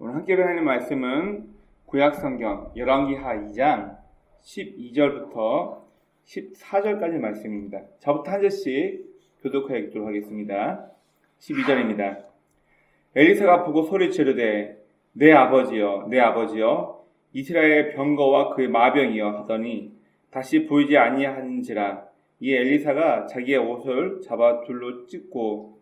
오늘 함께 배우는 말씀은 구약성경 열왕기하 2장 12절부터 14절까지 말씀입니다. 저부터 한 절씩 교독하여 읽도록 하겠습니다. 12절입니다. 엘리사가 보고 소리치르되 내 아버지여 내 아버지여 이스라엘의 병거와 그의 마병이여 하더니 다시 보이지 아니하는지라. 이 엘리사가 자기의 옷을 잡아 둘로 찢고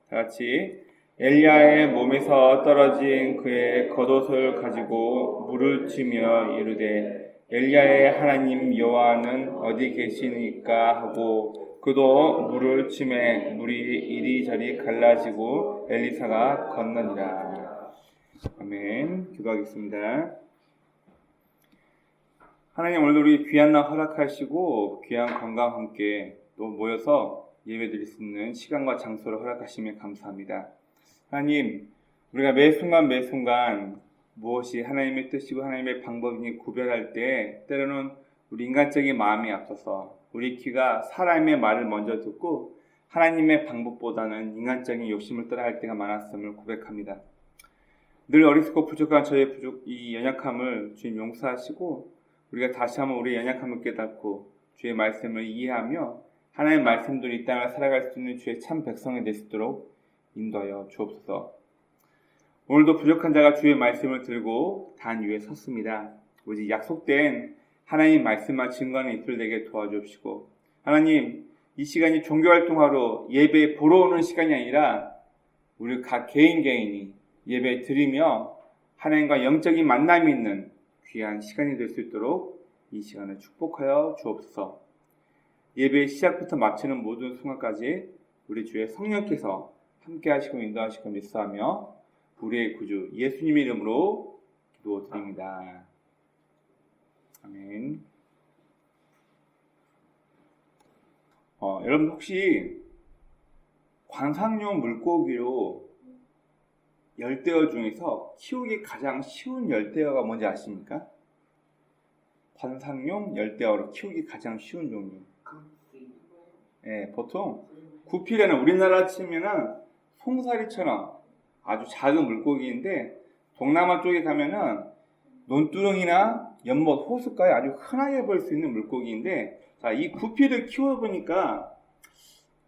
다같이 엘리야의 몸에서 떨어진 그의 겉옷을 가지고 물을 치며 이르되 엘리야의 하나님 여호와는 어디 계시니까 하고 그도 물을 치매 물이 이리저리 갈라지고 엘리사가 건너니라. 아멘. 기도하겠습니다. 하나님, 오늘도 우리 귀한 날 허락하시고 귀한 건강과 함께 또 모여서 예배드릴 수 있는 시간과 장소를 허락하시며 감사합니다. 하나님, 우리가 매 순간 무엇이 하나님의 뜻이고 하나님의 방법이니 구별할 때 때로는 우리 인간적인 마음이 앞서서 우리 귀가 사람의 말을 먼저 듣고 하나님의 방법보다는 인간적인 욕심을 따라할 때가 많았음을 고백합니다. 늘 어리석고 부족한 저의 이 연약함을 주님 용서하시고 우리가 다시 한번 우리의 연약함을 깨닫고 주의 말씀을 이해하며 하나님의 말씀대로 이 땅을 살아갈 수 있는 주의 참 백성이 될 수 있도록 인도하여 주옵소서. 오늘도 부족한 자가 주의 말씀을 들고 단 위에 섰습니다. 오직 약속된 하나님 말씀만 증거하는 이틀 되게 도와주옵시고, 하나님, 이 시간이 종교활동하러 예배 보러 오는 시간이 아니라 우리 각 개인이 예배 드리며 하나님과 영적인 만남이 있는 귀한 시간이 될 수 있도록 이 시간을 축복하여 주옵소서. 예배의 시작부터 마치는 모든 순간까지 우리 주의 성령께서 함께 하시고 인도하시고 믿사하며 우리의 구주 예수님의 이름으로 기도드립니다. 아멘. 여러분 혹시 관상용 물고기로 열대어 중에서 키우기 가장 쉬운 열대어가 뭔지 아십니까? 관상용 열대어로 키우기 가장 쉬운 종류. 네, 보통 구피라는 우리나라 치면은 송사리처럼 아주 작은 물고기인데 동남아 쪽에 가면은 논두렁이나 연못, 호숫가에 아주 흔하게 볼 수 있는 물고기인데, 자, 이 구피를 키워보니까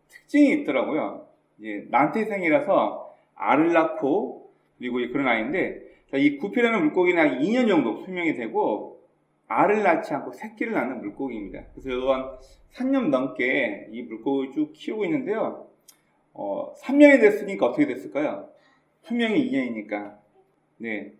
특징이 있더라고요. 이제 난태생이라서 알을 낳고 그리고 그런 아이인데, 자, 이 구피라는 물고기는 한 2년 정도 수명이 되고 알을 낳지 않고 새끼를 낳는 물고기입니다. 그래서 요한 3년 넘게 이 물고기를 쭉 키우고 있는데요. 3년이 됐으니까 어떻게 됐을까요? 수명이 2년이니까. 네.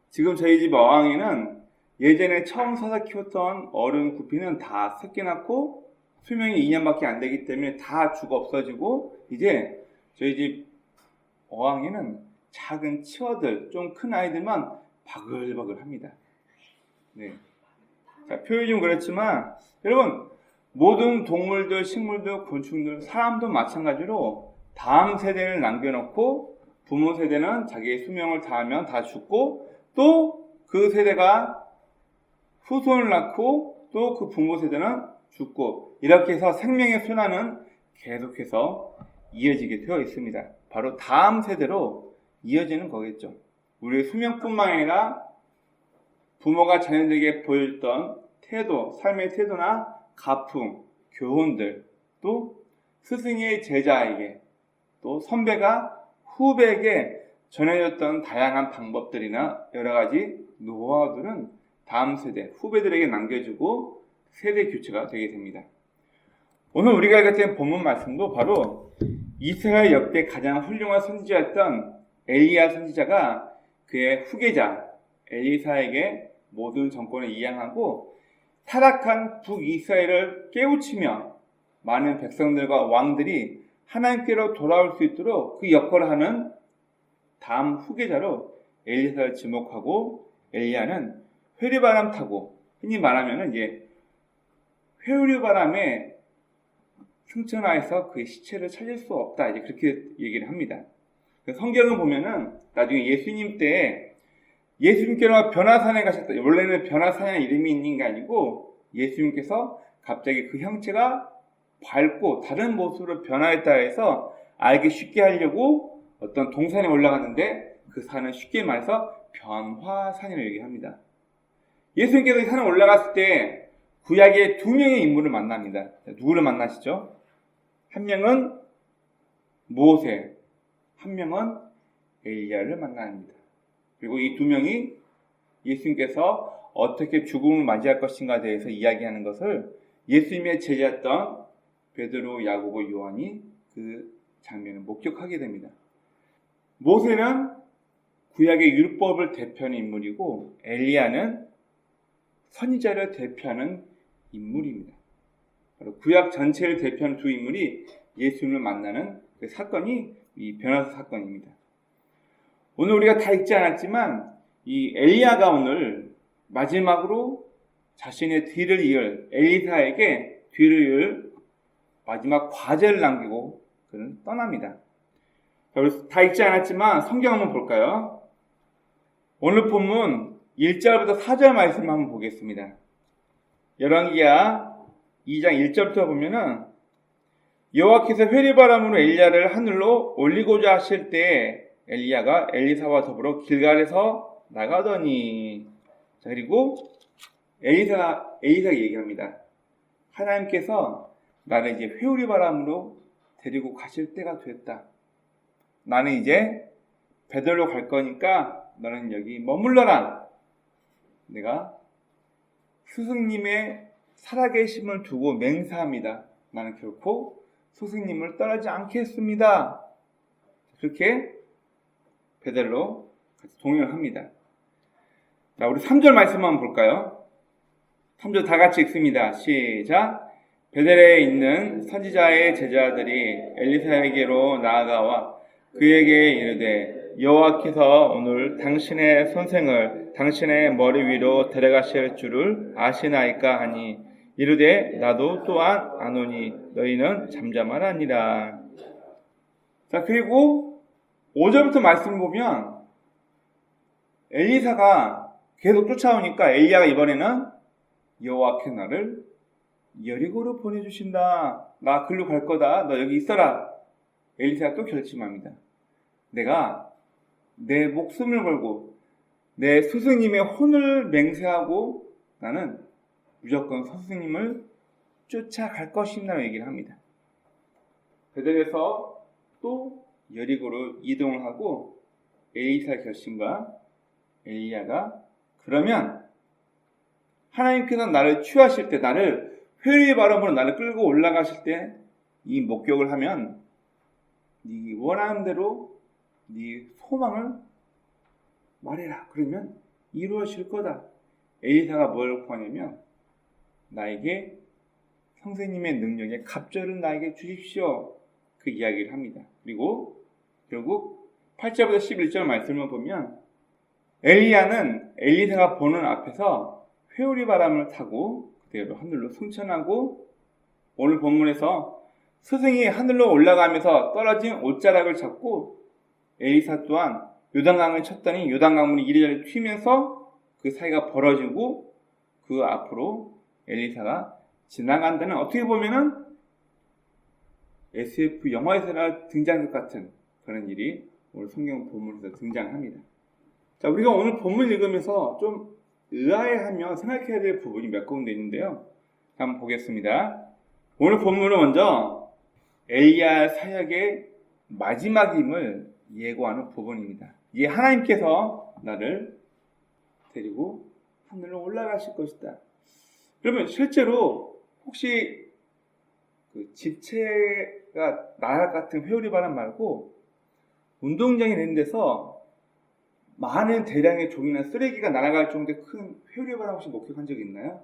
지금 저희 집 어항에는 예전에 처음 사서 키웠던 어른 구피는 다 새끼 낳고 수명이 2년밖에 안 되기 때문에 다 죽어 없어지고, 이제 저희 집 어항에는 작은 치어들, 좀 큰 아이들만 바글바글 합니다. 네. 자, 표현이 좀 그렇지만, 여러분, 모든 동물들, 식물들, 곤충들, 사람도 마찬가지로 다음 세대를 남겨놓고 부모 세대는 자기의 수명을 다하면 다 죽고 또 그 세대가 후손을 낳고 또 그 부모 세대는 죽고 이렇게 해서 생명의 순환은 계속해서 이어지게 되어 있습니다. 바로 다음 세대로 이어지는 거겠죠. 우리의 수명뿐만 아니라 부모가 자녀들에게 보였던 태도, 삶의 태도나 가풍, 교훈들, 또 스승의 제자에게, 또 선배가 후배에게 전해졌던 다양한 방법들이나 여러 가지 노하우들은 다음 세대, 후배들에게 남겨주고 세대 교체가 되게 됩니다. 오늘 우리가 읽었던 본문 말씀도 바로 이스라엘 역대 가장 훌륭한 선지자였던 엘리야 선지자가 그의 후계자 엘리사에게 모든 정권을 이양하고 타락한 북이스라엘을 깨우치며 많은 백성들과 왕들이 하나님께로 돌아올 수 있도록 그 역할을 하는 다음 후계자로 엘리사를 지목하고, 엘리야는 회류바람 타고, 흔히 말하면 이제 회류바람에 승천하여서 그의 시체를 찾을 수 없다, 이제 그렇게 얘기를 합니다. 성경을 보면은 나중에 예수님 때 예수님께서 변화산에 가셨다. 원래는 변화산이라는 이름이 있는 게 아니고 예수님께서 갑자기 그 형체가 밝고 다른 모습으로 변화했다 해서 알기 쉽게 하려고 어떤 동산에 올라갔는데 그 산은 쉽게 말해서 변화산이라고 얘기합니다. 예수님께서 이 산에 올라갔을 때 구약의 두 명의 인물을 만납니다. 누구를 만나시죠? 한 명은 모세, 한 명은 엘리야를 만납니다. 그리고 이 두 명이 예수님께서 어떻게 죽음을 맞이할 것인가에 대해서 이야기하는 것을 예수님의 제자였던 베드로, 야고보, 요한이 그 장면을 목격하게 됩니다. 모세는 구약의 율법을 대표하는 인물이고 엘리야는 선지자를 대표하는 인물입니다. 구약 전체를 대표하는 두 인물이 예수님을 만나는 그 사건이 이 변화사 사건입니다. 오늘 우리가 다 읽지 않았지만 이 엘리야가 오늘 마지막으로 자신의 뒤를 이을 엘리사에게 뒤를 이을 마지막 과제를 남기고 그는 떠납니다. 다 읽지 않았지만 성경 한번 볼까요? 오늘 본문 1절부터 4절 말씀을 한번 보겠습니다. 열왕기하 2장 1절부터 보면은 여호와께서 회리바람으로 엘리야를 하늘로 올리고자 하실 때 엘리야가 엘리사와 더불어 길갈에서 나가더니, 자, 그리고 엘리사가 얘기합니다. 하나님께서 나를 이제 회오리바람으로 데리고 가실 때가 됐다. 나는 이제 베들로 갈 거니까 너는 여기 머물러라. 내가 스승님의 살아계심을 두고 맹세합니다. 나는 결코 스승님을 떠나지 않겠습니다. 그렇게 베들로 동행을 합니다. 자, 우리 3절 말씀 한번 볼까요? 3절 다 같이 읽습니다. 시작. 베델에 있는 선지자의 제자들이 엘리사에게로 나아가와 그에게 이르되 여호와께서 오늘 당신의 선생을 당신의 머리 위로 데려가실 줄을 아시나이까 하니 이르되 나도 또한 아노니 너희는 잠잠하라니라. 자, 그리고 5절부터 말씀을 보면 엘리사가 계속 쫓아오니까 엘리야가 이번에는 여호와께서 나를 여리고로 보내주신다. 나 글로 갈 거다. 너 여기 있어라. 엘리사가 또 결심합니다. 내가 내 목숨을 걸고 내 스승님의 혼을 맹세하고 나는 무조건 스승님을 쫓아갈 것입니다라고 얘기를 합니다. 베델에서 또 여리고로 이동을 하고 엘리사의 결심과 엘리야가 그러면 하나님께서 나를 취하실 때, 나를 회의의 바람으로 나를 끌고 올라가실 때 이 목격을 하면 네 원하는 대로 네 소망을 말해라. 그러면 이루어질 거다. 엘리사가 뭘 구하냐면 나에게 선생님의 능력에 갑절을 나에게 주십시오. 그 이야기를 합니다. 그리고 결국 8절부터 11절 말씀을 보면 엘리야는 엘리사가 보는 앞에서 회오리 바람을 타고 그대로 하늘로 승천하고 오늘 본문에서 스승이 하늘로 올라가면서 떨어진 옷자락을 잡고 엘리사 또한 요단강을 쳤더니 요단강물이 이리저리 튀면서 그 사이가 벌어지고 그 앞으로 엘리사가 지나간다는 어떻게 보면은 SF 영화에서나 등장할 것 같은 그런 일이 오늘 성경 본문에서 등장합니다. 자, 우리가 오늘 본문 읽으면서 좀 의아해하며 생각해야 될 부분이 몇 군데 있는데요. 한번 보겠습니다. 오늘 본문은 먼저 엘리야 사역의 마지막임을 예고하는 부분입니다. 이 하나님께서 나를 데리고 하늘로 올라가실 것이다. 그러면 실제로 혹시 그 집체가 나락 같은 회오리바람 말고 운동장이 있는 데서 많은 대량의 종이나 쓰레기가 날아갈 정도의 큰 회오리바람 혹시 목격한 적 있나요?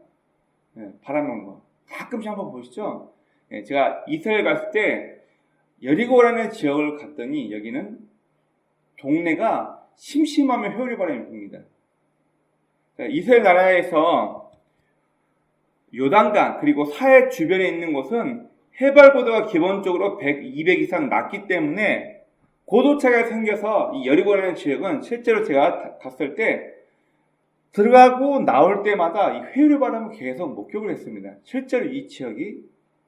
네, 바람 오는 거 가끔씩 한번 보시죠. 네, 제가 이스라엘 갔을 때 여리고라는 지역을 갔더니 여기는 동네가 심심하면 회오리바람이 붑니다. 이스라엘 나라에서 요단강 그리고 사해 주변에 있는 곳은 해발 고도가 기본적으로 100, 200 이상 낮기 때문에 고도차가 생겨서 이 여리고라는 지역은 실제로 제가 갔을 때 들어가고 나올 때마다 이 회오리 바람을 계속 목격을 했습니다. 실제로 이 지역이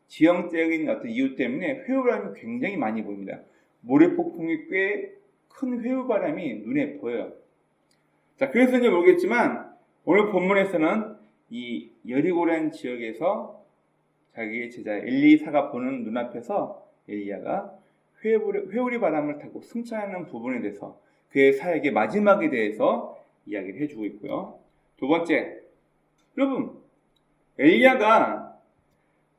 지형적인 어떤 이유 때문에 회오바람이 굉장히 많이 보입니다. 모래폭풍이 꽤 큰 회오바람이 눈에 보여요. 자, 그래서인지 모르겠지만 오늘 본문에서는 이 여리고라는 지역에서 자기의 제자 엘리사가 보는 눈앞에서 엘리야가 회오리 바람을 타고 승천하는 부분에 대해서 그의 사역의 마지막에 대해서 이야기를 해주고 있고요. 두 번째, 여러분, 엘리야가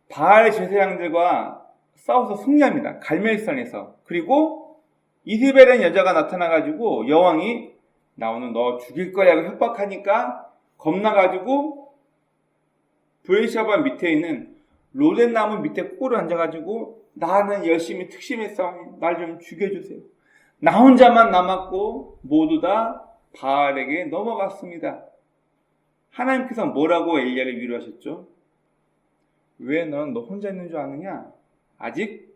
바알 제사장들과 싸워서 승리합니다. 갈멜산에서. 그리고 이세벨이라는 여자가 나타나가지고 여왕이 나 오늘 너 죽일 거라고 협박하니까 겁나가지고 브레시아바 밑에 있는 로덴나무 밑에 꼬를 앉아가지고 나는 열심히 특심했어. 날 좀 죽여주세요. 나 혼자만 남았고 모두 다 바알에게 넘어갔습니다. 하나님께서 뭐라고 엘리야를 위로하셨죠? 왜 넌 너 혼자 있는 줄 아느냐? 아직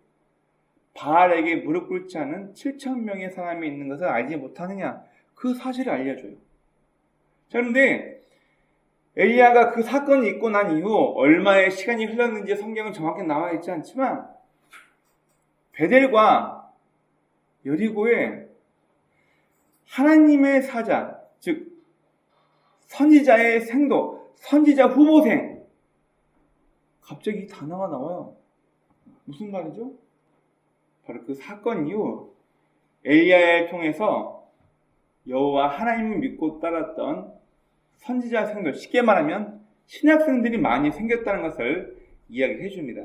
바알에게 무릎 꿇지 않은 7,000명의 사람이 있는 것을 알지 못하느냐? 그 사실을 알려줘요. 자, 그런데 엘리야가 그 사건이 있고 난 이후 얼마의 시간이 흘렀는지 성경은 정확히 나와 있지 않지만 베델과 여리고에 하나님의 사자, 즉 선지자의 생도, 선지자 후보생, 갑자기 단어가 나와요. 무슨 말이죠? 바로 그 사건 이후 엘리야를 통해서 여호와 하나님을 믿고 따랐던 선지자 생도, 쉽게 말하면 신약생들이 많이 생겼다는 것을 이야기해 줍니다.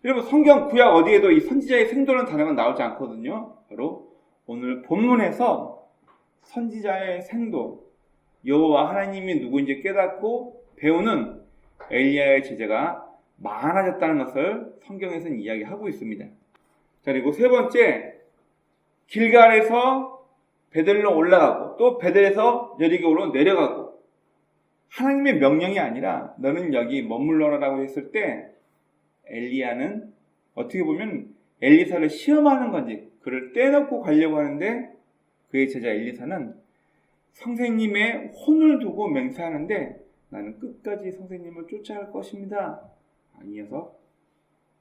여러분, 성경 구약 어디에도 이 선지자의 생도라는 단어가 나오지 않거든요. 바로 오늘 본문에서 선지자의 생도, 여호와 하나님이 누구인지 깨닫고 배우는 엘리야의 제자가 많아졌다는 것을 성경에서는 이야기하고 있습니다. 자, 그리고 세 번째, 길갈에서 베델로 올라가고 또 베델에서 여리고로 내려가고 하나님의 명령이 아니라 너는 여기 머물러라라고 했을 때 엘리야는 어떻게 보면 엘리사를 시험하는 건지 그를 떼놓고 가려고 하는데 그의 제자 엘리사는 선생님의 혼을 두고 맹세하는데 나는 끝까지 선생님을 쫓아갈 것입니다. 이 녀석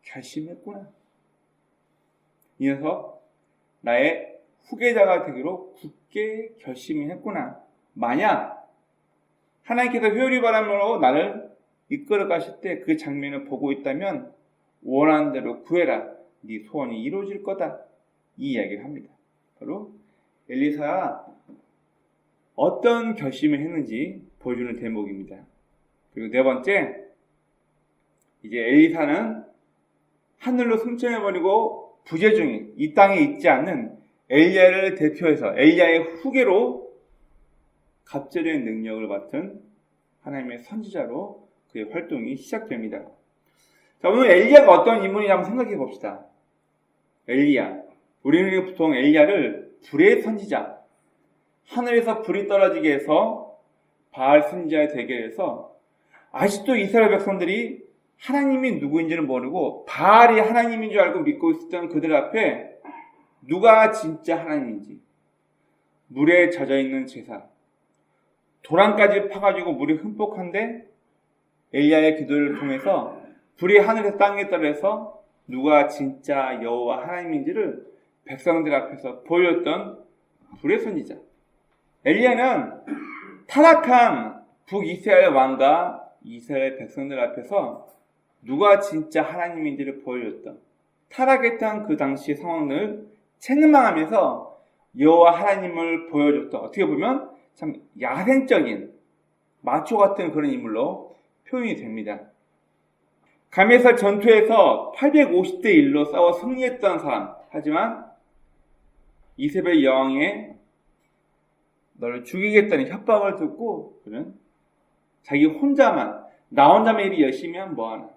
결심했구나. 이 녀석 나의 후계자가 되기로 굳게 결심을 했구나. 만약 하나님께서 회오리 바람으로 나를 이끌어 가실 때 그 장면을 보고 있다면 원하는 대로 구해라. 네 소원이 이루어질 거다. 이 이야기를 합니다. 바로 엘리사가 어떤 결심을 했는지 보여주는 대목입니다. 그리고 네 번째, 이제 엘리사는 하늘로 승천해버리고 부재중인 이 땅에 있지 않는 엘리야를 대표해서 엘리야의 후계로 갑절의 능력을 맡은 하나님의 선지자로 그의 활동이 시작됩니다. 자, 오늘 엘리야가 어떤 인물이냐 한번 생각해 봅시다. 엘리야, 우리는 보통 엘리야를 불의 선지자, 하늘에서 불이 떨어지게 해서 바알 선지자의 대결에서 아직도 이스라엘 백성들이 하나님이 누구인지는 모르고 바알이 하나님인 줄 알고 믿고 있었던 그들 앞에 누가 진짜 하나님인지, 물에 젖어있는 제사, 도랑까지 파가지고 물이 흠뻑한데 엘리야의 기도를 통해서 불이 하늘에서 땅에 떨어져서 누가 진짜 여호와 하나님인지를 백성들 앞에서 보여줬던 불의 선지자. 엘리야는 타락한 북이스라엘 왕과 이스라엘 백성들 앞에서 누가 진짜 하나님인지를 보여줬던, 타락했던 그 당시의 상황을 책망하면서 여호와 하나님을 보여줬던, 어떻게 보면 참 야생적인 마초 같은 그런 인물로 표현이 됩니다. 갈멜산 전투에서 850대 1로 싸워 승리했던 사람, 하지만 이세벨 여왕의 너를 죽이겠다는 협박을 듣고 그는 자기 혼자만, 나 혼자만 일이 열심히 하면 뭐하나,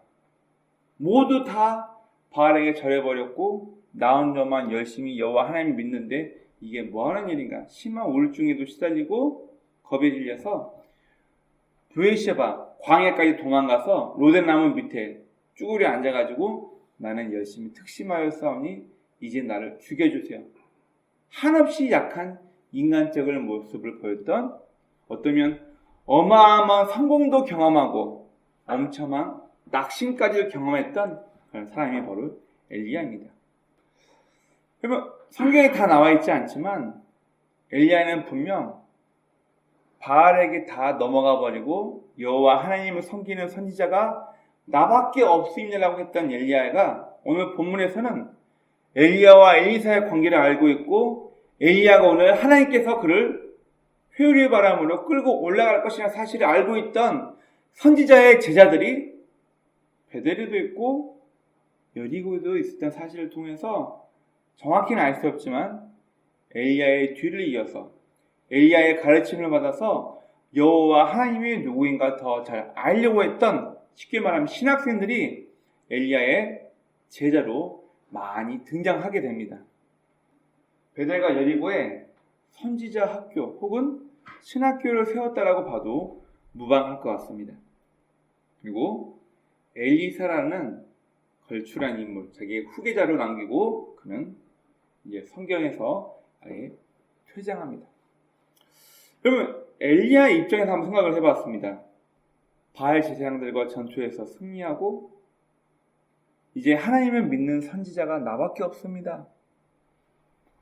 모두 다 바알에게 절해버렸고 나 혼자만 열심히 여호와 하나님 믿는데 이게 뭐하는 일인가, 심한 우울증에도 시달리고 겁에 질려서 브에시바 광야까지 도망가서 로덴나무 밑에 쭈그려 앉아가지고 나는 열심히 특심하여 싸우니 이제 나를 죽여주세요. 한없이 약한 인간적인 모습을 보였던, 어쩌면 어마어마한 성공도 경험하고 엄청난 낙심까지 경험했던 그런 사람이 바로 엘리야입니다. 그러면 성경에 다 나와 있지 않지만 엘리야는 분명 바알에게 다 넘어가 버리고 여호와 하나님을 섬기는 선지자가 나밖에 없음이라고 했던 엘리야가 오늘 본문에서는 엘리야와 엘리사의 관계를 알고 있고 엘리야가 오늘 하나님께서 그를 회오리의 바람으로 끌고 올라갈 것이라는 사실을 알고 있던 선지자의 제자들이 베델에도 있고 여리고에도 있었던 사실을 통해서 정확히는 알 수 없지만 엘리야의 뒤를 이어서 엘리야의 가르침을 받아서 여호와 하나님이 누구인가 더 잘 알려고 했던, 쉽게 말하면 신학생들이 엘리야의 제자로 많이 등장하게 됩니다. 베델과 여리고에 선지자 학교 혹은 신학교를 세웠다라고 봐도 무방할 것 같습니다. 그리고 엘리사라는 걸출한 인물, 자기의 후계자로 남기고 그는 이제 성경에서 아예 퇴장합니다. 그러면 엘리야의 입장에서 한번 생각을 해봤습니다. 바알 제사장들과 전투에서 승리하고 이제 하나님을 믿는 선지자가 나밖에 없습니다.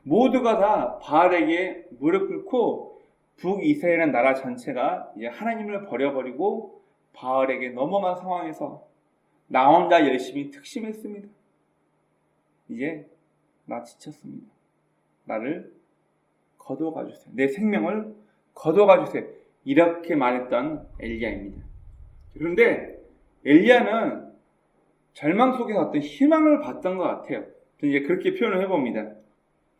모두가 다 바알에게 무릎 꿇고 북이스라엘 나라 전체가 이제 하나님을 버려버리고 바알에게 넘어간 상황에서 나 혼자 열심히 특심했습니다. 이제 나 지쳤습니다. 나를 거두어가 주세요. 내 생명을 거두어가 주세요. 이렇게 말했던 엘리야입니다. 그런데 엘리야는 절망 속에서 어떤 희망을 봤던 것 같아요. 이제 그렇게 표현을 해봅니다.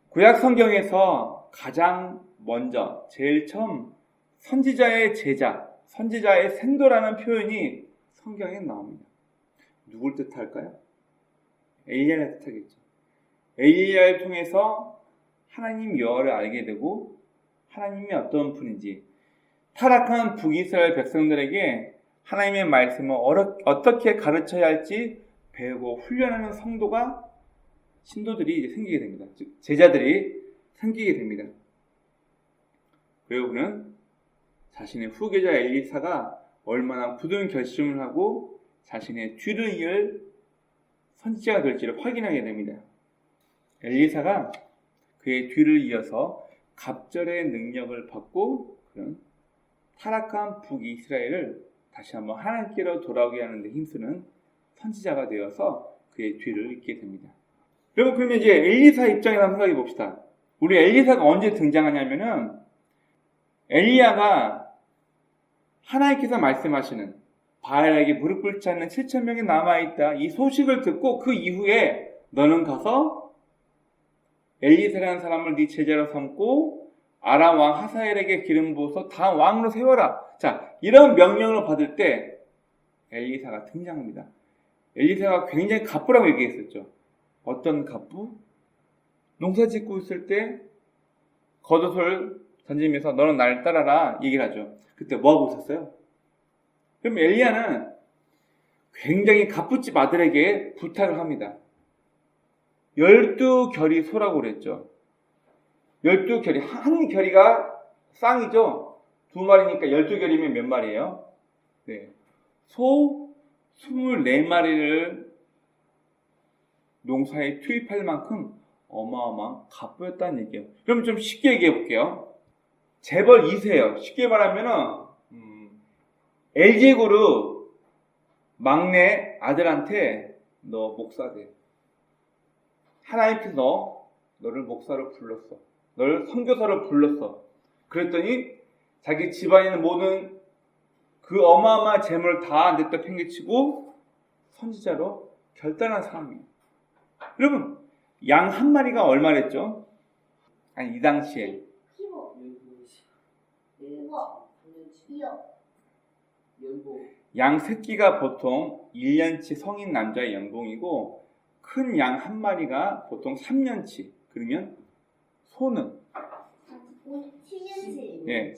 구약 성경에서 가장 먼저 제일 처음 선지자의 제자, 선지자의 생도라는 표현이 성경에 나옵니다. 누굴 뜻할까요? 엘리야를 뜻하겠죠. 엘리야를 통해서 하나님 여호와를 알게 되고 하나님이 어떤 분인지, 타락한 북이스라엘 백성들에게 하나님의 말씀을 어떻게 가르쳐야 할지 배우고 훈련하는 신도들이 이제 생기게 됩니다. 즉 제자들이 생기게 됩니다. 그리고 그는 자신의 후계자 엘리사가 얼마나 굳은 결심을 하고 자신의 뒤를 이을 선지자가 될지를 확인하게 됩니다. 엘리사가 그의 뒤를 이어서 갑절의 능력을 받고 그는 타락한 북이스라엘을 다시 한번 하나님께로 돌아오게 하는 데 힘쓰는 선지자가 되어서 그의 뒤를 잇게 됩니다. 여러분, 그러면 이제 엘리사 입장에서 한번 생각해 봅시다. 우리 엘리사가 언제 등장하냐면은 엘리야가 하나님께서 말씀하시는 바알에게 무릎 꿇지 않는 7,000명이 남아있다, 이 소식을 듣고 그 이후에 너는 가서 엘리사라는 사람을 네 제자로 삼고 아람 왕 하사엘에게 기름 부어서 다음 왕으로 세워라. 자, 이런 명령을 받을 때 엘리사가 등장합니다. 엘리사가 굉장히 갑부라고 얘기했었죠. 어떤 갑부? 농사 짓고 있을 때 겉옷을 던지면서 너는 나를 따라라 얘기를 하죠. 그때 뭐하고 있었어요? 그럼 엘리야는 굉장히 갑부집 아들에게 부탁을 합니다. 12결이 소라고 그랬죠. 12결이, 한 결이가 쌍이죠. 2마리니까 12결이면 몇 마리예요? 네. 소 24마리를 농사에 투입할 만큼 어마어마한 갑부였다는 얘기예요. 그럼 좀 쉽게 얘기해 볼게요. 재벌 2세예요. 쉽게 말하면은 엘제고르 막내 아들한테 너 목사 돼. 하나님께서 너를 목사로 불렀어. 너를 선교사로 불렀어. 그랬더니 자기 집안에 있는 모든 그 어마어마한 재물을 다 냈다 팽개치고 선지자로 결단한 사람이에요. 여러분, 양 한 마리가 얼마랬죠? 아니, 이 당시에 양 새끼가 보통 1년치 성인 남자의 연봉이고 큰 양 한 마리가 보통 3년치. 그러면 소는 10년치. 네,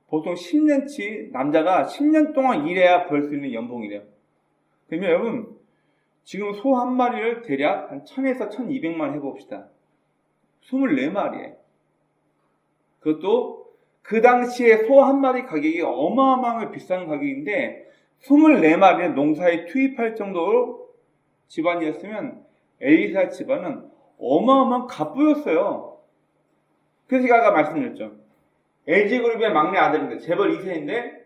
보통 10년치, 남자가 10년 동안 일해야 벌 수 있는 연봉이래요. 그러면 여러분, 지금 소 한 마리를 대략 한 1000에서 1200만 해봅시다. 24마리에. 그것도 그 당시에 소 한 마리 가격이 어마어마하게 비싼 가격인데 24마리를 농사에 투입할 정도로 집안이었으면 엘리사 집안은 어마어마한 갑부였어요. 그래서 제가 아까 말씀드렸죠. LG그룹의 막내 아들인데 재벌 2세인데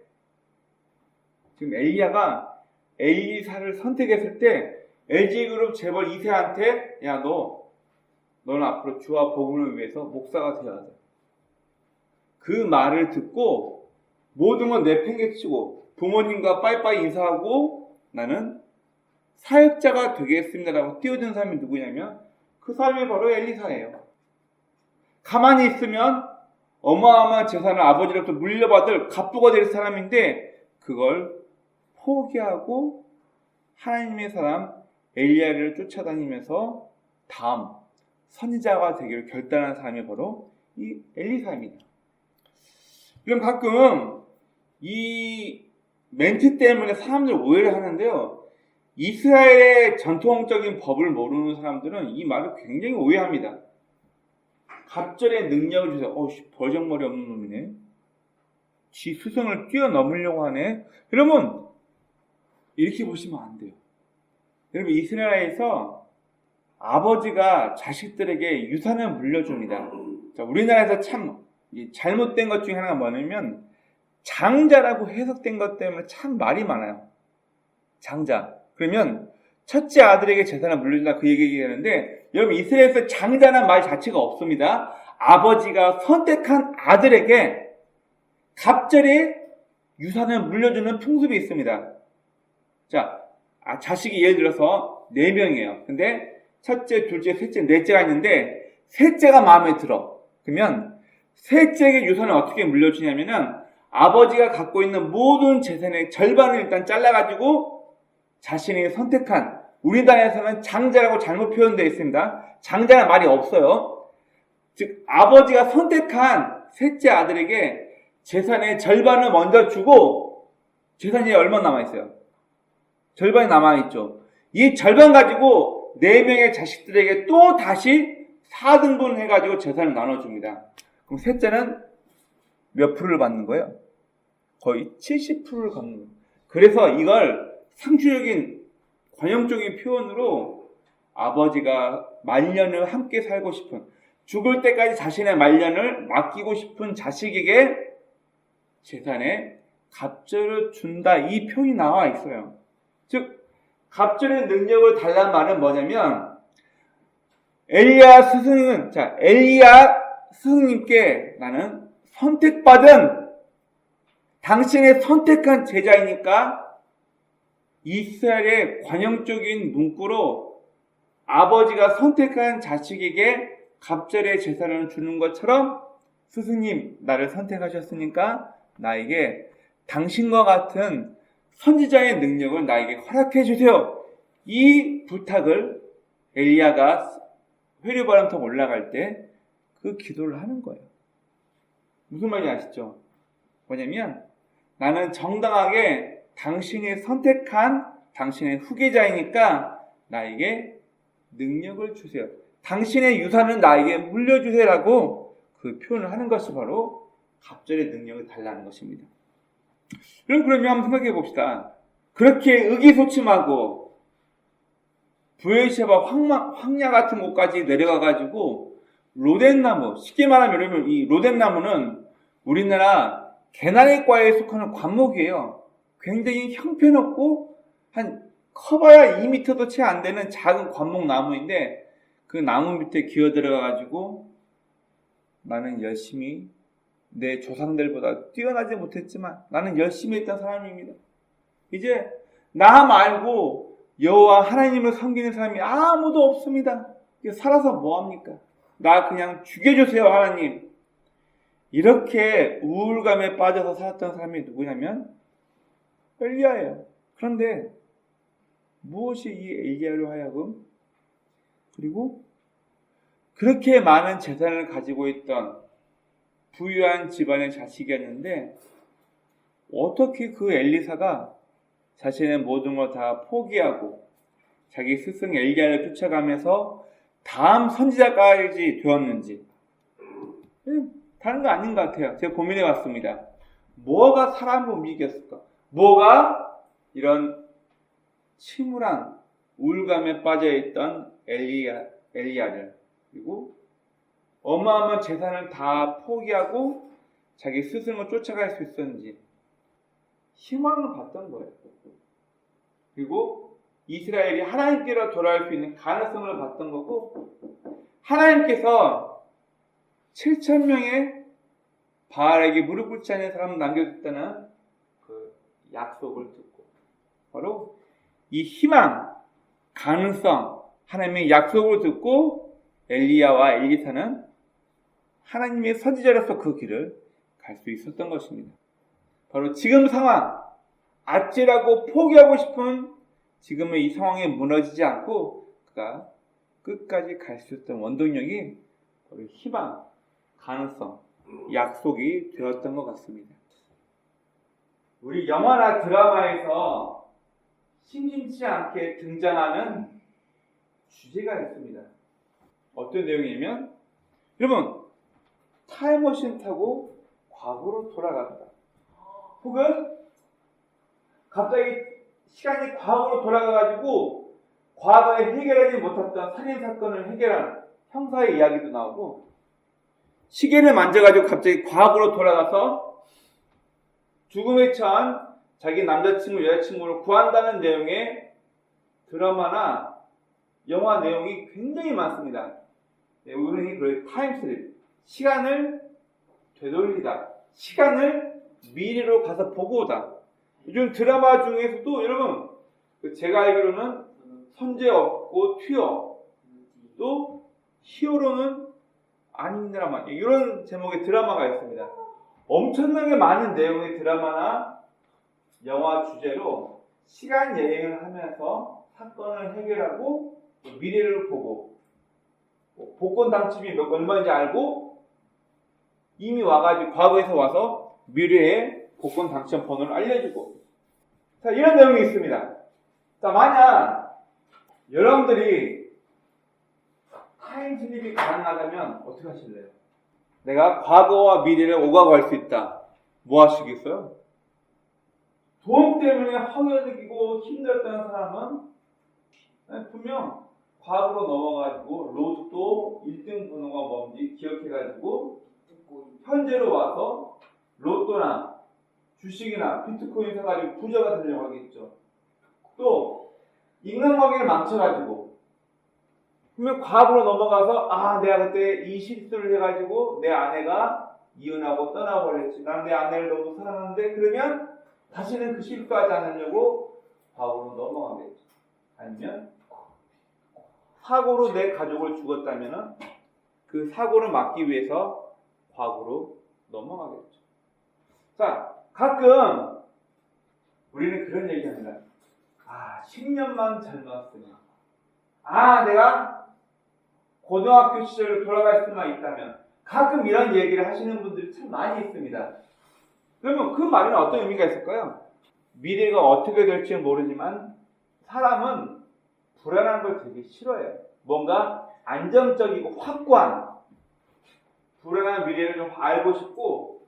지금 엘리야가 엘리사를 선택했을 때 LG그룹 재벌 2세한테 야 너는 앞으로 주와 복음을 위해서 목사가 되어야 돼. 그 말을 듣고 모든 건 내팽개치고 부모님과 빠이빠이 인사하고 나는 사역자가 되겠습니다라고 뛰어든 사람이 누구냐면 그 사람이 바로 엘리사예요. 가만히 있으면 어마어마한 재산을 아버지로부터 물려받을 갑부가 될 사람인데 그걸 포기하고 하나님의 사람 엘리야를 쫓아다니면서 다음 선지자가 되기를 결단한 사람이 바로 이 엘리사입니다. 그럼 가끔 이 멘트 때문에 사람들 오해를 하는데요. 이스라엘의 전통적인 법을 모르는 사람들은 이 말을 굉장히 오해합니다. 갑절의 능력을 주세요. 버정머리 없는 놈이네. 지 스승을 뛰어넘으려고 하네. 여러분 이렇게 보시면 안 돼요. 여러분 이스라엘에서 아버지가 자식들에게 유산을 물려줍니다. 자, 우리나라에서 참 잘못된 것 중에 하나가 뭐냐면 장자라고 해석된 것 때문에 참 말이 많아요. 장자. 그러면 첫째 아들에게 재산을 물려준다 그 얘기하는데 여러분 이스라엘에서 장자라는 말 자체가 없습니다. 아버지가 선택한 아들에게 갑절에 유산을 물려주는 풍습이 있습니다. 자, 자식이 예를 들어서 4명이에요. 근데 첫째, 둘째, 셋째, 넷째가 있는데 셋째가 마음에 들어. 그러면 셋째에게 유산을 어떻게 물려주냐면은 아버지가 갖고 있는 모든 재산의 절반을 일단 잘라가지고 자신이 선택한, 우리나라에서는 장자라고 잘못 표현되어 있습니다. 장자는 말이 없어요. 즉 아버지가 선택한 셋째 아들에게 재산의 절반을 먼저 주고 재산이 얼마 남아있어요? 절반이 남아있죠. 이 절반 가지고 4명의 자식들에게 또 다시 4등분 해가지고 재산을 나눠줍니다. 그럼 셋째는 몇 프로를 받는 거예요? 거의 70%를 받는 거예요. 그래서 이걸 상투적인 관용적인 표현으로 아버지가 말년을 함께 살고 싶은, 죽을 때까지 자신의 말년을 맡기고 싶은 자식에게 재산에 갑절을 준다, 이 표현이 나와 있어요. 즉 갑절의 능력을 달라는 말은 뭐냐면 엘리야 스승님께 나는 선택받은 당신의 선택한 제자이니까 이스라엘의 관용적인 문구로 아버지가 선택한 자식에게 갑절의 재산을 주는 것처럼 스승님 나를 선택하셨으니까 나에게 당신과 같은 선지자의 능력을 나에게 허락해 주세요. 이 부탁을 엘리야가 회류바람통 올라갈 때 그 기도를 하는 거예요. 무슨 말인지 아시죠? 뭐냐면 나는 정당하게 당신이 선택한 당신의 후계자이니까 나에게 능력을 주세요. 당신의 유산은 나에게 물려주세요라고 그 표현을 하는 것이 바로 갑절의 능력을 달라는 것입니다. 그러면 한번 생각해 봅시다. 그렇게 의기소침하고 부엘셰바 황야 같은 곳까지 내려가가지고 로덴나무, 쉽게 말하면 여러분 이 로덴나무는 우리나라 개나리과에 속하는 관목이에요. 굉장히 형편없고 한 커봐야 2m도 채 안 되는 작은 관목 나무인데 그 나무 밑에 기어 들어가가지고 나는 열심히 내 조상들보다 뛰어나지 못했지만 나는 열심히 했던 사람입니다. 이제 나 말고 여호와 하나님을 섬기는 사람이 아무도 없습니다. 살아서 뭐합니까? 나 그냥 죽여주세요 하나님. 이렇게 우울감에 빠져서 살았던 사람이 누구냐면 엘리야예요. 그런데 무엇이 이 엘리야로 하여금 그리고 그렇게 많은 재산을 가지고 있던 부유한 집안의 자식이었는데 어떻게 그 엘리사가 자신의 모든 걸 다 포기하고 자기 스승 엘리야를 쫓아가면서 다음 선지자까지 되었는지 다른 거 아닌 것 같아요. 제가 고민해 봤습니다. 뭐가 사람을 움직였을까? 뭐가 이런 침울한 우울감에 빠져있던 엘리야를, 그리고 어마어마한 재산을 다 포기하고 자기 스승을 쫓아갈 수 있었는지 희망을 봤던 거예요. 그리고 이스라엘이 하나님께로 돌아올 수 있는 가능성을 봤던 거고, 하나님께서 7,000명의 바알에게 무릎 꿇지 않은 사람을 남겨뒀다는 그 약속을 듣고, 바로 이 희망, 가능성, 하나님의 약속을 듣고 엘리야와 엘리사는 하나님의 선지자로서 그 길을 갈 수 있었던 것입니다. 바로 지금 상황, 아찔하고 포기하고 싶은 지금의 이 상황에 무너지지 않고 그가 끝까지 갈 수 있었던 원동력이 바로 희망, 가능성, 약속이 되었던 것 같습니다. 우리 영화나 드라마에서 심심치 않게 등장하는 주제가 있습니다. 어떤 내용이냐면, 여러분, 타임머신 타고 과거로 돌아갔다. 혹은 갑자기 시간이 과거로 돌아가가지고 과거에 해결하지 못했던 살인사건을 해결한 형사의 이야기도 나오고, 시계를 만져가지고 갑자기 과거로 돌아가서 죽음에 처한 자기 남자친구, 여자친구를 구한다는 내용의 드라마나 영화 내용이 굉장히 많습니다. 우리는 그걸 타임슬립, 시간을 되돌리다, 시간을 미래로 가서 보고 오다. 요즘 드라마 중에서도 여러분, 제가 알기로는 선제 없고 튀어, 또 히어로는 아닌 드라마, 이런 제목의 드라마가 있습니다. 엄청나게 많은 내용의 드라마나 영화 주제로 시간 여행을 하면서 사건을 해결하고 미래를 보고, 복권 당첨이 얼마인지 알고 이미 와가지고 과거에서 와서 미래의 복권 당첨 번호를 알려주고, 자, 이런 내용이 있습니다. 자, 만약 여러분들이 타임슬립이 가능하다면 어떻게 하실래요? 내가 과거와 미래를 오가고 할 수 있다. 뭐 하시겠어요? 돈 때문에 허여지고 힘들었던 사람은 분명 과거로 넘어가지고 로또 1등 번호가 뭔지 기억해가지고 현재로 와서 로또나 주식이나 비트코인 사가지고 부자가 되려고 하겠죠. 또 인간관계를 망쳐가지고 그러면 과거로 넘어가서 내가 그때 이 실수를 해가지고 내 아내가 이혼하고 떠나버렸지. 난 내 아내를 너무 사랑하는데, 그러면 다시는 그 실수하지 않으려고 과거로 넘어가겠죠. 아니면 사고로 내 가족을 죽었다면 그 사고를 막기 위해서 과거로 넘어가겠죠. 자, 가끔 우리는 그런 얘기합니다. 10년만 젊었으면, 내가 고등학교 시절로 돌아갈 수만 있다면, 가끔 이런 얘기를 하시는 분들이 참 많이 있습니다. 그러면 그 말에는 어떤 의미가 있을까요? 미래가 어떻게 될지 모르지만 사람은 불안한 걸 되게 싫어해요. 뭔가 안정적이고 확고한 불안한 미래를 좀 알고 싶고,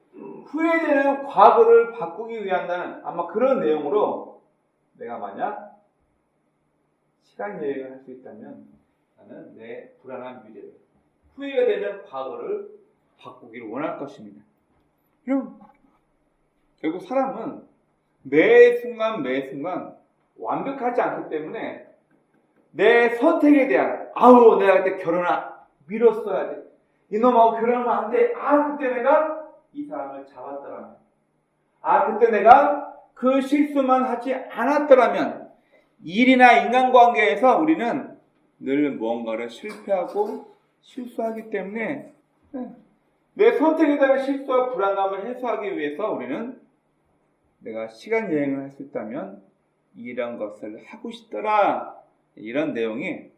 후회되는 과거를 바꾸기 위한다는 아마 그런 내용으로, 내가 만약 시간 여행을 할 수 있다면 나는 내 불안한 미래를, 후회가 되는 과거를 바꾸기를 원할 것입니다. 그럼 결국 사람은 매 순간 완벽하지 않기 때문에 내 선택에 대한, 내가 그때 결혼을 미뤘어야 돼, 이놈하고 결혼하면 안 돼, 그때 내가 이 사람을 잡았더라면, 그때 내가 그 실수만 하지 않았더라면, 일이나 인간관계에서 우리는 늘 무언가를 실패하고 실수하기 때문에 내 선택에 대한 실수와 불안감을 해소하기 위해서 우리는 내가 시간 여행을 할 수 있다면 이런 것을 하고 싶더라, 이런 내용이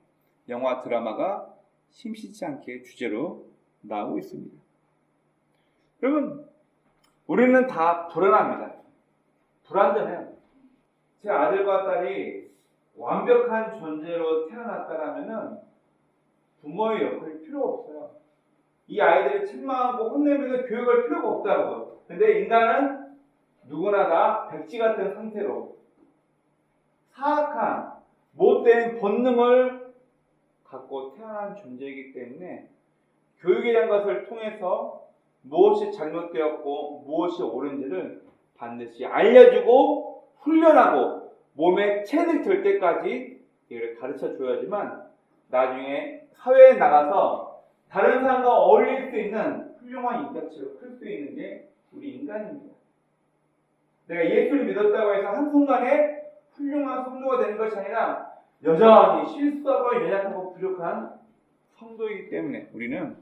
영화 드라마가 심심치 않게 주제로 나오고 있습니다. 여러분, 우리는 다 불안합니다. 불안정해요. 제 아들과 딸이 완벽한 존재로 태어났다라면은 부모의 역할이 필요 없어요. 이 아이들을 책망하고 혼내면서 교육할 필요가 없다고요. 근데 인간은 누구나 다 백지 같은 상태로 사악한 못된 본능을 갖고 태어난 존재이기 때문에 교육에 대한 것을 통해서 무엇이 잘못되었고 무엇이 옳은지를 반드시 알려주고 훈련하고 몸에 체득 될 때까지 이를 가르쳐 줘야지만 나중에 사회에 나가서 다른 사람과 어울릴 수 있는 훌륭한 인격체로 클 수 있는 게 우리 인간입니다. 내가 예수를 믿었다고 해서 한순간에 훌륭한 성도가 되는 것이 아니라 여전히 실수하고 연약하고 부족한 성도이기 때문에 우리는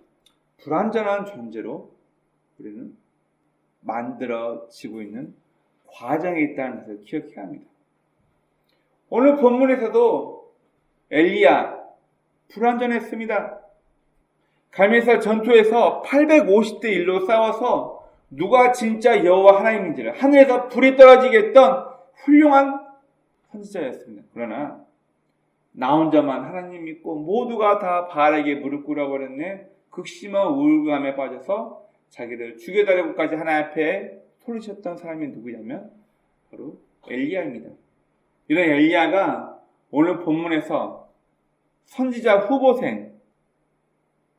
불완전한 존재로 우리는 만들어지고 있는 과정에 있다는 것을 기억해야 합니다. 오늘 본문에서도 엘리야 불완전했습니다. 갈멜산 전투에서 850대 1로 싸워서 누가 진짜 여호와 하나님인지를 하늘에서 불이 떨어지게 했던 훌륭한 선지자였습니다. 그러나 나 혼자만 하나님 믿고 모두가 다 바알에게 무릎 꿇어버렸네. 극심한 우울감에 빠져서 자기를 죽여달라고까지 하나님 앞에 소리쳤던 사람이 누구냐면 바로 엘리야입니다. 이런 엘리야가 오늘 본문에서 선지자 후보생,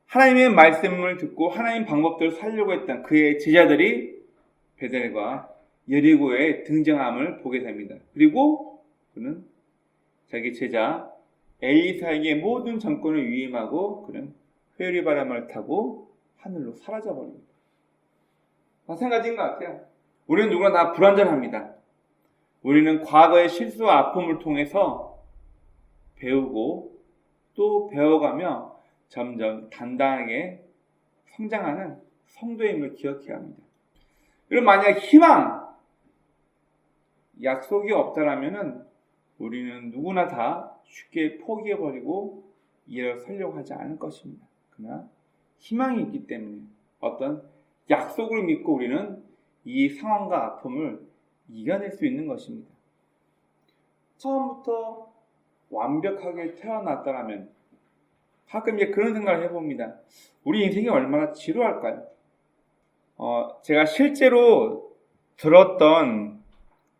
하나님의 말씀을 듣고 하나님 방법대로 살려고 했던 그의 제자들이 베델과 여리고에 등장함을 보게 됩니다. 그리고 그는 자기 제자 엘리사에게 모든 정권을 위임하고 그는 회오리 바람을 타고 하늘로 사라져버립니다. 마찬가지인 것 같아요. 우리는 누구나 다 불완전합니다. 우리는 과거의 실수와 아픔을 통해서 배우고 또 배워가며 점점 단단하게 성장하는 성도임을 기억해야 합니다. 그리고 만약 희망, 약속이 없다라면 우리는 누구나 다 쉽게 포기해버리고 일어서려고 하지 않을 것입니다. 그러나 희망이 있기 때문에 어떤 약속을 믿고 우리는 이 상황과 아픔을 이겨낼 수 있는 것입니다. 처음부터 완벽하게 태어났다면 가끔 이제 그런 생각을 해봅니다. 우리 인생이 얼마나 지루할까요? 제가 실제로 들었던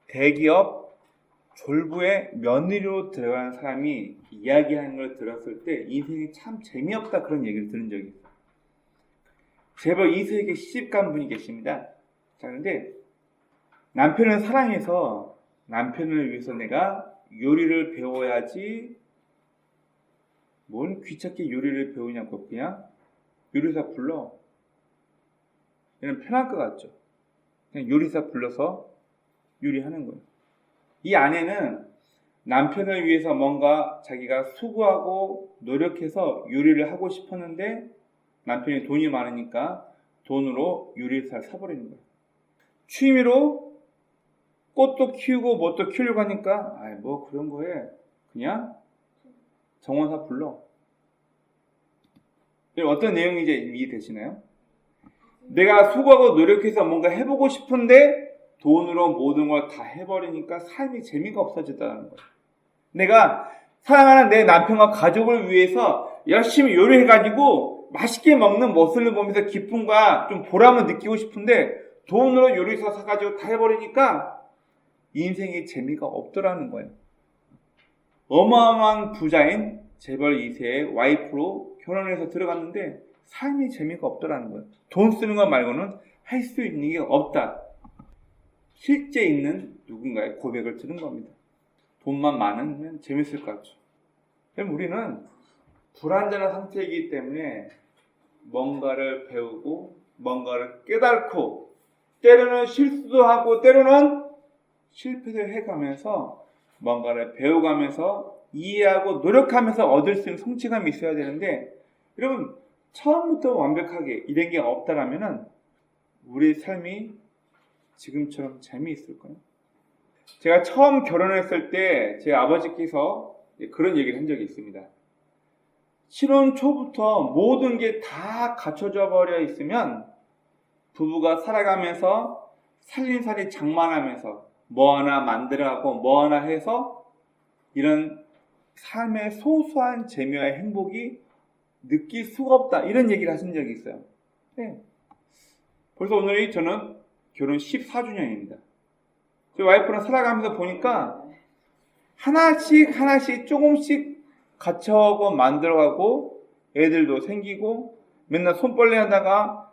대기업 졸부의 며느리로 들어간 사람이 이야기하는 걸 들었을 때 인생이 참 재미없다 그런 얘기를 들은 적이 있어요. 제법 이세에게 시집간 분이 계십니다. 자, 그런데 남편을 사랑해서 남편을 위해서 내가 요리를 배워야지 뭔 귀찮게 요리를 배우냐고 그냥 요리사 불러. 얘는 편할 것 같죠. 그냥 요리사 불러서 요리하는 거예요. 이 아내는 남편을 위해서 뭔가 자기가 수고하고 노력해서 요리를 하고 싶었는데 남편이 돈이 많으니까 돈으로 요리사를 사버리는 거예요. 취미로 꽃도 키우고 뭣도 키우려고 하니까 뭐 그런 거에 그냥 정원사 불러. 어떤 내용인지 이해되시나요? 내가 수고하고 노력해서 뭔가 해보고 싶은데 돈으로 모든 걸 다 해버리니까 삶이 재미가 없어졌다는 거예요. 내가 사랑하는 내 남편과 가족을 위해서 열심히 요리해가지고 맛있게 먹는 모습을 보면서 기쁨과 좀 보람을 느끼고 싶은데 돈으로 요리사 사가지고 다 해버리니까 인생에 재미가 없더라는 거예요. 어마어마한 부자인 재벌 2세의 와이프로 결혼해서 들어갔는데 삶이 재미가 없더라는 거예요. 돈 쓰는 것 말고는 할 수 있는 게 없다. 실제 있는 누군가의 고백을 들은 겁니다. 돈만 많으면 재밌을 것 같죠. 그럼 우리는 불완전한 상태이기 때문에 뭔가를 배우고 뭔가를 깨닫고 때로는 실수도 하고 때로는 실패도 해가면서 뭔가를 배워가면서 이해하고 노력하면서 얻을 수 있는 성취감이 있어야 되는데 여러분 처음부터 완벽하게 이런 게 없다라면은 우리 삶이 지금처럼 재미있을까요? 제가 처음 결혼했을 때 제 아버지께서 그런 얘기를 한 적이 있습니다. 신혼 초부터 모든 게 다 갖춰져 버려 있으면 부부가 살아가면서 살림살이 장만하면서 뭐 하나 만들어가고 뭐 하나 해서 이런 삶의 소소한 재미와 행복이 느낄 수가 없다. 이런 얘기를 하신 적이 있어요. 네. 벌써 오늘이 저는 결혼 14주년입니다. 저희 와이프랑 살아가면서 보니까 하나씩 하나씩 조금씩 갖춰가고 만들어가고 애들도 생기고 맨날 손빨래 하다가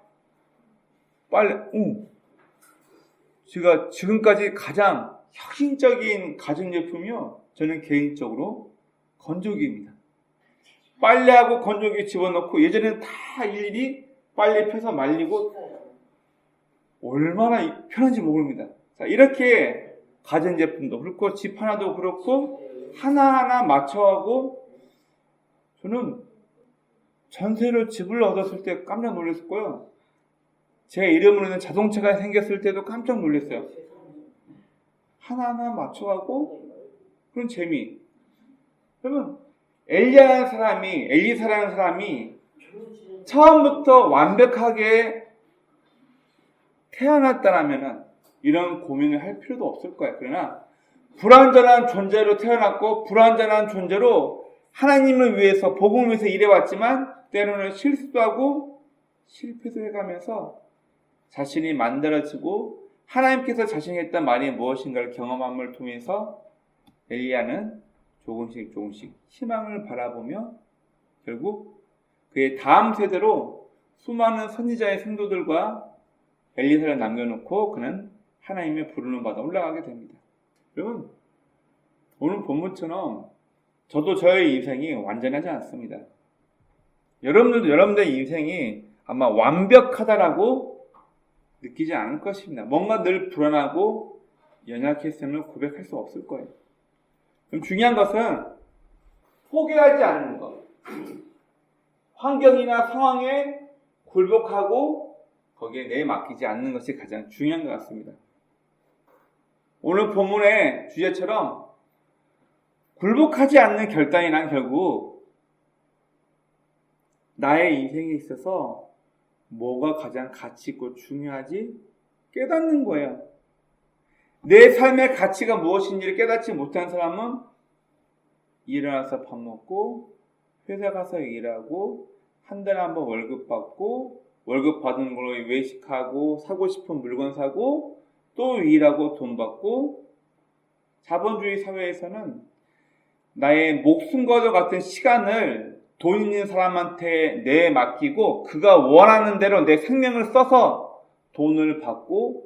제가 지금까지 가장 혁신적인 가전제품이요. 저는 개인적으로 건조기입니다. 빨래하고 건조기 집어넣고 예전에는 다 일일이 빨래 펴서 말리고 얼마나 편한지 모릅니다. 자, 이렇게 가전제품도 그렇고 집 하나도 그렇고 하나하나 맞춰가고 저는 전세로 집을 얻었을 때 깜짝 놀랐고요. 제 이름으로 있는 자동차가 생겼을 때도 깜짝 놀랐어요. 하나하나 맞춰가고 그런 재미. 여러분 엘리사라는 사람이 처음부터 완벽하게 태어났다라면 이런 고민을 할 필요도 없을 거예요. 그러나 불완전한 존재로 태어났고 불완전한 존재로 하나님을 위해서 복음을 위해서 일해왔지만 때로는 실수도 하고 실패도 해가면서 자신이 만들어지고 하나님께서 자신이 했던 말이 무엇인가를 경험함을 통해서 엘리야는 조금씩 희망을 바라보며 결국 그의 다음 세대로 수많은 선지자의 생도들과 엘리사를 남겨놓고 그는 하나님의 부름을 받아 올라가게 됩니다. 여러분 오늘 본문처럼 저도 저의 인생이 완전하지 않습니다. 여러분들도 여러분들의 인생이 아마 완벽하다라고 느끼지 않을 것입니다. 뭔가 늘 불안하고 연약했음을 고백할 수 없을 거예요. 그럼 중요한 것은 포기하지 않는 것. 환경이나 상황에 굴복하고 거기에 내맡기지 않는 것이 가장 중요한 것 같습니다. 오늘 본문의 주제처럼 굴복하지 않는 결단이란 결국 나의 인생에 있어서 뭐가 가장 가치 있고 중요하지? 깨닫는 거예요. 내 삶의 가치가 무엇인지를 깨닫지 못한 사람은 일어나서 밥 먹고 회사 가서 일하고 한 달에 한 번 월급 받고 월급 받은 걸로 외식하고 사고 싶은 물건 사고 또 일하고 돈 받고 자본주의 사회에서는 나의 목숨과도 같은 시간을 돈 있는 사람한테 내맡기고 그가 원하는 대로 내 생명을 써서 돈을 받고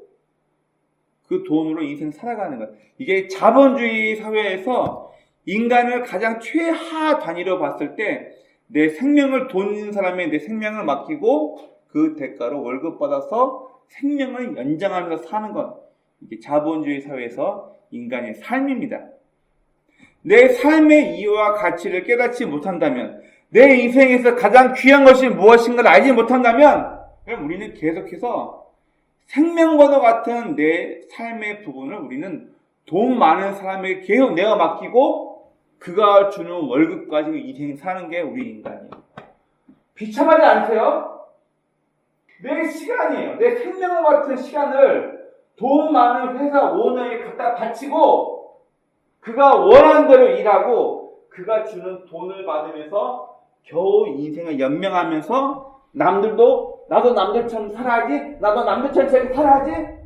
그 돈으로 인생 살아가는 것. 이게 자본주의 사회에서 인간을 가장 최하 단위로 봤을 때 내 생명을 돈 있는 사람에 내 생명을 맡기고 그 대가로 월급 받아서 생명을 연장하면서 사는 것. 이게 자본주의 사회에서 인간의 삶입니다. 내 삶의 이유와 가치를 깨닫지 못한다면 내 인생에서 가장 귀한 것이 무엇인가를 알지 못한다면 그럼 우리는 계속해서 생명과도 같은 내 삶의 부분을 우리는 돈 많은 사람에게 계속 내어 맡기고 그가 주는 월급 가지고 인생 사는 게 우리 인간이에요. 비참하지 않으세요? 내 시간이에요. 내 생명 같은 시간을 돈 많은 회사 오너에게 갖다 바치고 그가 원하는 대로 일하고 그가 주는 돈을 받으면서 겨우 인생을 연명하면서 남들도 나도 남들처럼 살아야지, 나도 남들처럼 살아야지.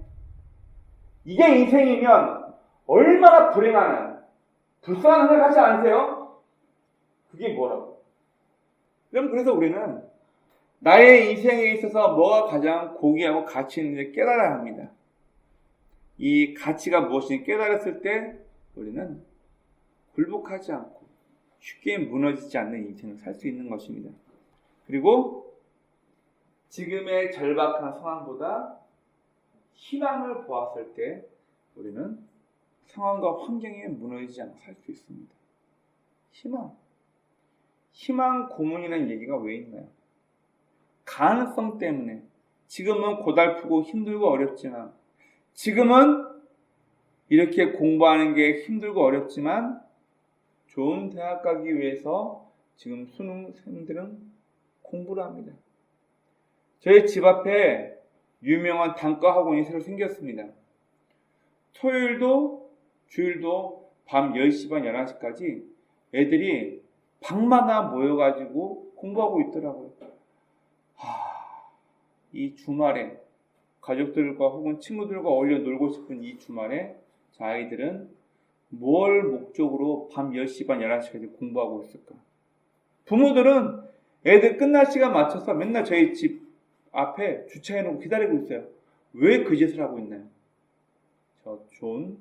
이게 인생이면 얼마나 불행한 불쌍한 생각 하지 않으세요? 그게 뭐라고? 그럼 그래서 우리는 나의 인생에 있어서 뭐가 가장 고귀하고 가치 있는지 깨달아야 합니다. 이 가치가 무엇인지 깨달았을 때 우리는 굴복하지 않고 쉽게 무너지지 않는 인생을 살 수 있는 것입니다. 그리고 지금의 절박한 상황보다 희망을 보았을 때 우리는 상황과 환경에 무너지지 않고 살 수 있습니다. 희망 고문이라는 얘기가 왜 있나요? 가능성 때문에 지금은 고달프고 힘들고 어렵지만 지금은 이렇게 공부하는 게 힘들고 어렵지만 좋은 대학 가기 위해서 지금 수능생들은 공부를 합니다. 저희 집 앞에 유명한 단과 학원이 새로 생겼습니다. 토요일도 주일도 밤 10시 반 11시까지 애들이 방마다 모여가지고 공부하고 있더라고요. 이 주말에 가족들과 혹은 친구들과 어울려 놀고 싶은 이 주말에 저 아이들은 뭘 목적으로 밤 10시 반, 11시까지 공부하고 있을까? 부모들은 애들 끝날 시간 맞춰서 맨날 저희 집 앞에 주차해놓고 기다리고 있어요. 왜 그 짓을 하고 있나요? 저 좋은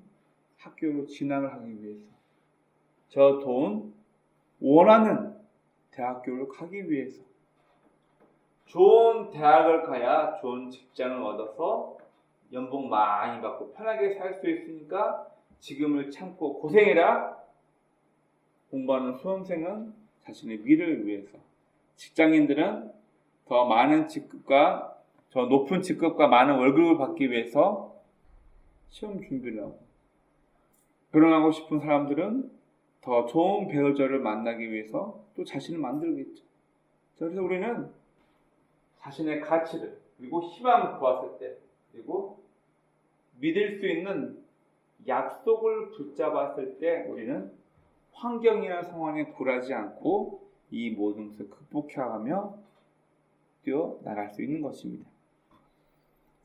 학교로 진학을 하기 위해서. 저 돈 원하는 대학교를 가기 위해서. 좋은 대학을 가야 좋은 직장을 얻어서 연봉 많이 받고 편하게 살 수 있으니까 지금을 참고 고생해라. 공부하는 수험생은 자신의 미래를 위해서, 직장인들은 더 많은 직급과 더 높은 직급과 많은 월급을 받기 위해서 시험 준비를 하고, 결혼하고 싶은 사람들은 더 좋은 배우자를 만나기 위해서 또 자신을 만들겠죠. 그래서 우리는 자신의 가치를, 그리고 희망을 보았을 때, 그리고 믿을 수 있는 약속을 붙잡았을 때 우리는 환경이나 상황에 굴하지 않고 이 모든 것을 극복해가며 뛰어나갈 수 있는 것입니다.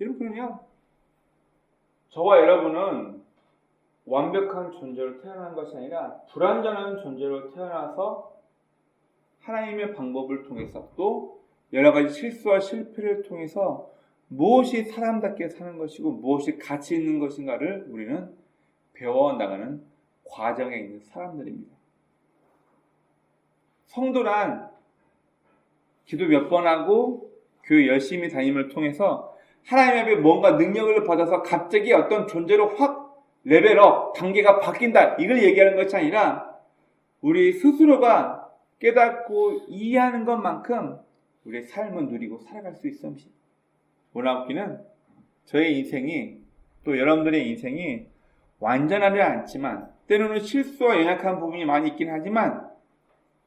여러분은요, 저와 여러분은 완벽한 존재로 태어난 것이 아니라 불완전한 존재로 태어나서 하나님의 방법을 통해서 또 여러 가지 실수와 실패를 통해서 무엇이 사람답게 사는 것이고 무엇이 가치 있는 것인가를 우리는 배워나가는 과정에 있는 사람들입니다. 성도란 기도 몇 번 하고 교회 열심히 다님을 통해서 하나님 앞에 뭔가 능력을 받아서 갑자기 어떤 존재로 확 레벨업, 단계가 바뀐다, 이걸 얘기하는 것이 아니라 우리 스스로가 깨닫고 이해하는 것만큼 우리의 삶을 누리고 살아갈 수 있습니다. 원하옵기는 저의 인생이, 또 여러분들의 인생이 완전하지 않지만 때로는 실수와 연약한 부분이 많이 있긴 하지만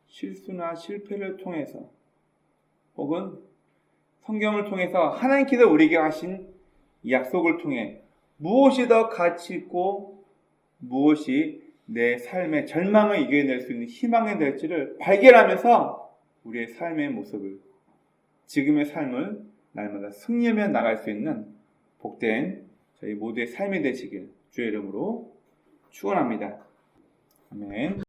실수나 실패를 통해서 혹은 성경을 통해서 하나님께서 우리에게 하신 약속을 통해 무엇이 더 가치 있고 무엇이 내 삶의 절망을 이겨낼 수 있는 희망이 될지를 발견하면서 우리의 삶의 모습을, 지금의 삶을 날마다 승리하며 나갈 수 있는 복된 저희 모두의 삶이 되시길 주의 이름으로 축원합니다. 아멘.